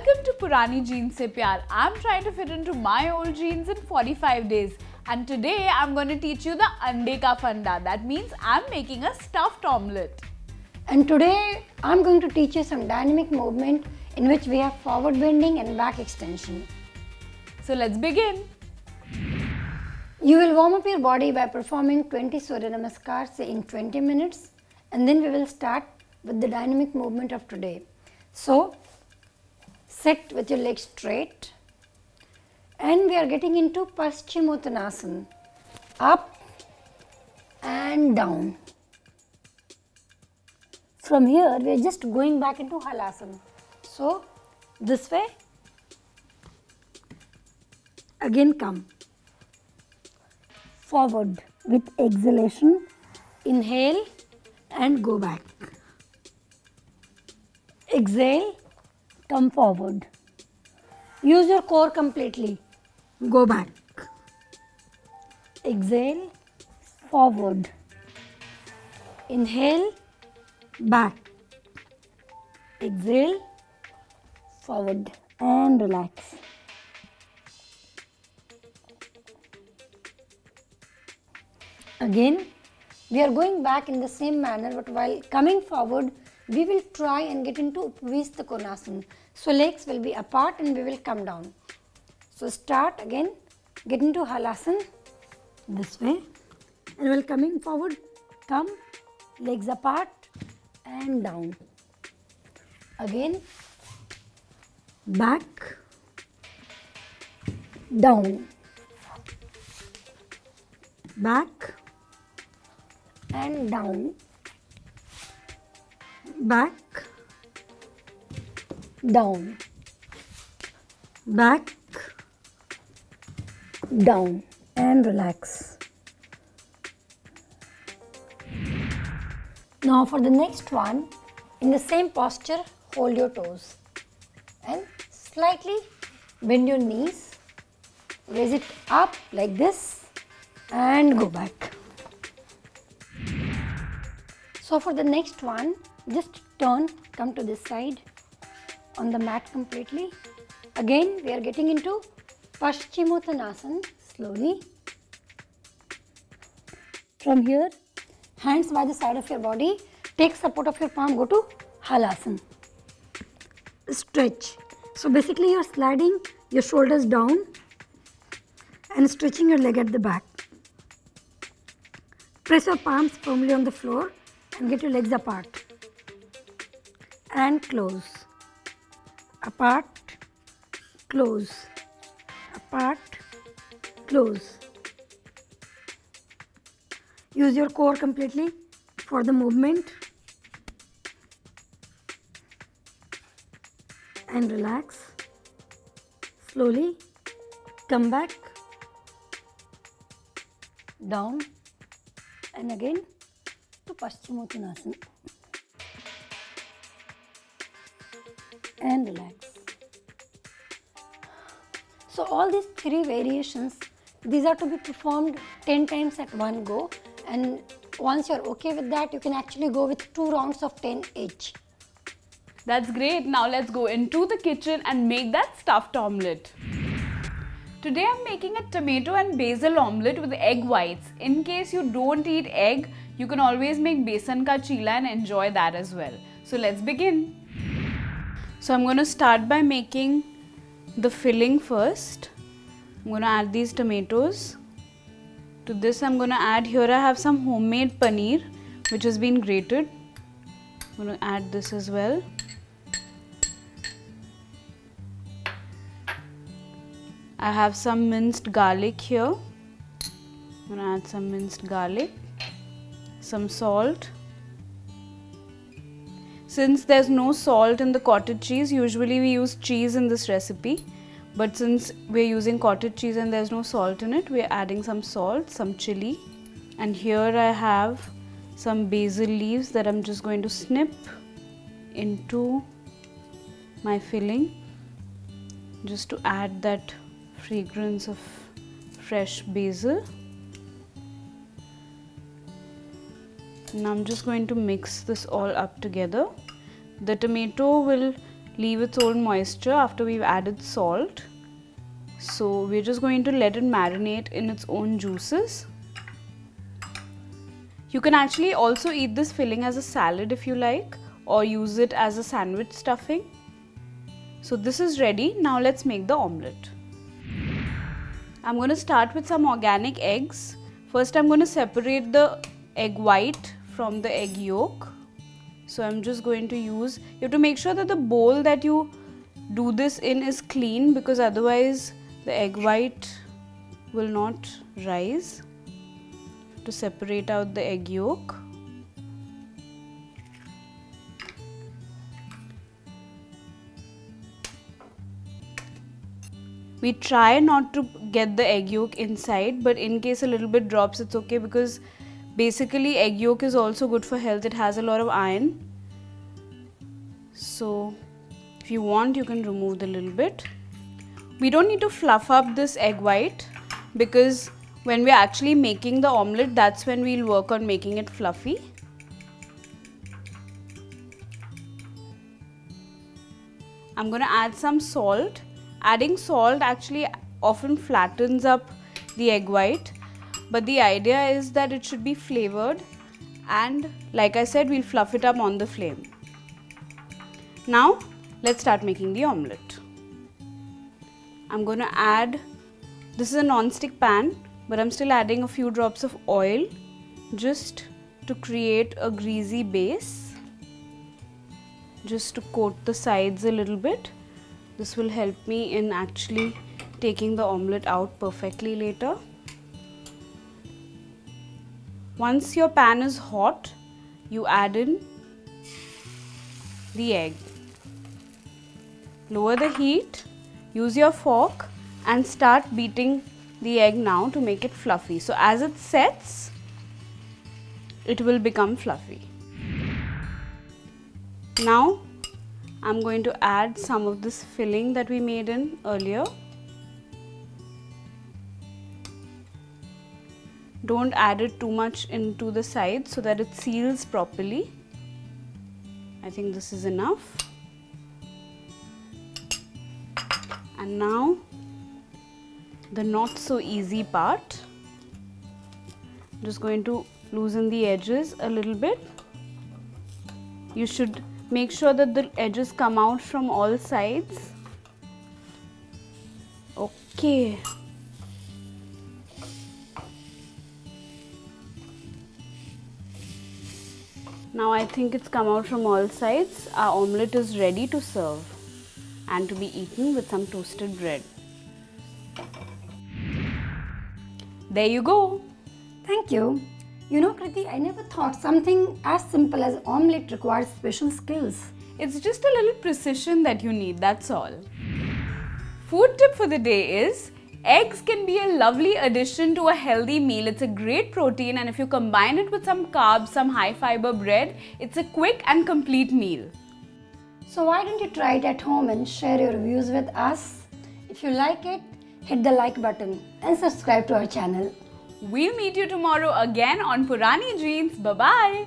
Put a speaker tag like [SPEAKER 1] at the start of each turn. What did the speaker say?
[SPEAKER 1] Welcome to Purani Jeans Se Pyaar. I'm trying to fit into my old jeans in 45 days. And today I'm going to teach you the ande ka funda. That means I'm making a stuffed omelette.
[SPEAKER 2] And today I'm going to teach you some dynamic movement in which we have forward bending and back extension.
[SPEAKER 1] So let's begin.
[SPEAKER 2] You will warm up your body by performing 20 Surya Namaskars in 20 minutes, and then we will start with the dynamic movement of today. So sit with your legs straight, and we are getting into Paschimottanasana, up and down. From here we are just going back into Halasana. So this way, again come forward with exhalation, inhale and go back. Exhale, come forward. Use your core completely. Go back. Exhale, forward. Inhale, back. Exhale, forward and relax. Again, we are going back in the same manner, but while coming forward, we will try and get into Upavistha Konasana. So legs will be apart and we will come down. So start again, get into Halasana this way, and while coming forward, come, legs apart and down. Again, back, down, back and down, back, down, back, down and relax. Now for the next one, in the same posture, hold your toes and slightly bend your knees, raise it up like this and go back. So for the next one, just turn, come to this side on the mat completely. Again, we are getting into Paschimottanasana slowly. From here, hands by the side of your body, take support of your palm, go to Halasana. Stretch. So basically you are sliding your shoulders down and stretching your leg at the back. Press your palms firmly on the floor and get your legs apart and close, apart, close, apart, close. Use your core completely for the movement and relax. Slowly come back, down and again to Paschimottanasana and relax. So all these three variations, these are to be performed 10 times at one go, and once you are okay with that, you can actually go with 2 rounds of 10 each.
[SPEAKER 1] That's great. Now let's go into the kitchen and make that stuffed omelette. Today I'm making a tomato and basil omelette with egg whites. In case you don't eat egg, you can always make besan ka chila and enjoy that as well. So let's begin. So I'm going to start by making the filling first. I'm going to add these tomatoes. To this I'm going to add, here I have some homemade paneer which has been grated. I'm going to add this as well. I have some minced garlic here. I'm going to add some minced garlic, some salt. Since there's no salt in the cottage cheese, usually we use cheese in this recipe. But since we're using cottage cheese and there's no salt in it, we're adding some salt, some chili. And here I have some basil leaves that I'm just going to snip into my filling, just to add that fragrance of fresh basil. Now I'm just going to mix this all up together. The tomato will leave its own moisture after we've added salt. So we're just going to let it marinate in its own juices. You can actually also eat this filling as a salad if you like, or use it as a sandwich stuffing. So this is ready. Now let's make the omelette. I'm going to start with some organic eggs. First I'm going to separate the egg white from the egg yolk. So I'm just going to use, you have to make sure that the bowl that you do this in is clean, because otherwise the egg white will not rise. To separate out the egg yolk. We try not to get the egg yolk inside, but in case a little bit drops, it's okay, because basically egg yolk is also good for health. It has a lot of iron. So if you want, you can remove the little bit. We don't need to fluff up this egg white, because when we're actually making the omelette, that's when we'll work on making it fluffy. I'm going to add some salt. Adding salt actually often flattens up the egg white, but the idea is that it should be flavored, and like I said, we'll fluff it up on the flame. Now let's start making the omelette. I'm going to add, this is a non-stick pan, but I'm still adding a few drops of oil just to create a greasy base, just to coat the sides a little bit. This will help me in actually taking the omelette out perfectly later. Once your pan is hot, you add in the egg. Lower the heat, use your fork and start beating the egg now to make it fluffy. So as it sets, it will become fluffy. Now I'm going to add some of this filling that we made in earlier. Don't add it too much into the sides so that it seals properly. I think this is enough. And now the not so easy part. I'm just going to loosen the edges a little bit. You should make sure that the edges come out from all sides. Okay. Now I think it's come out from all sides. Our omelette is ready to serve and to be eaten with some toasted bread. There you go.
[SPEAKER 2] Thank you. You know, Kriti, I never thought something as simple as omelette requires special skills.
[SPEAKER 1] It's just a little precision that you need, that's all. Food tip for the day is, eggs can be a lovely addition to a healthy meal. It's a great protein, and if you combine it with some carbs, some high fiber bread, it's a quick and complete meal.
[SPEAKER 2] So why don't you try it at home and share your reviews with us? If you like it, hit the like button and subscribe to our channel.
[SPEAKER 1] We'll meet you tomorrow again on Purani Jeans. Bye-bye.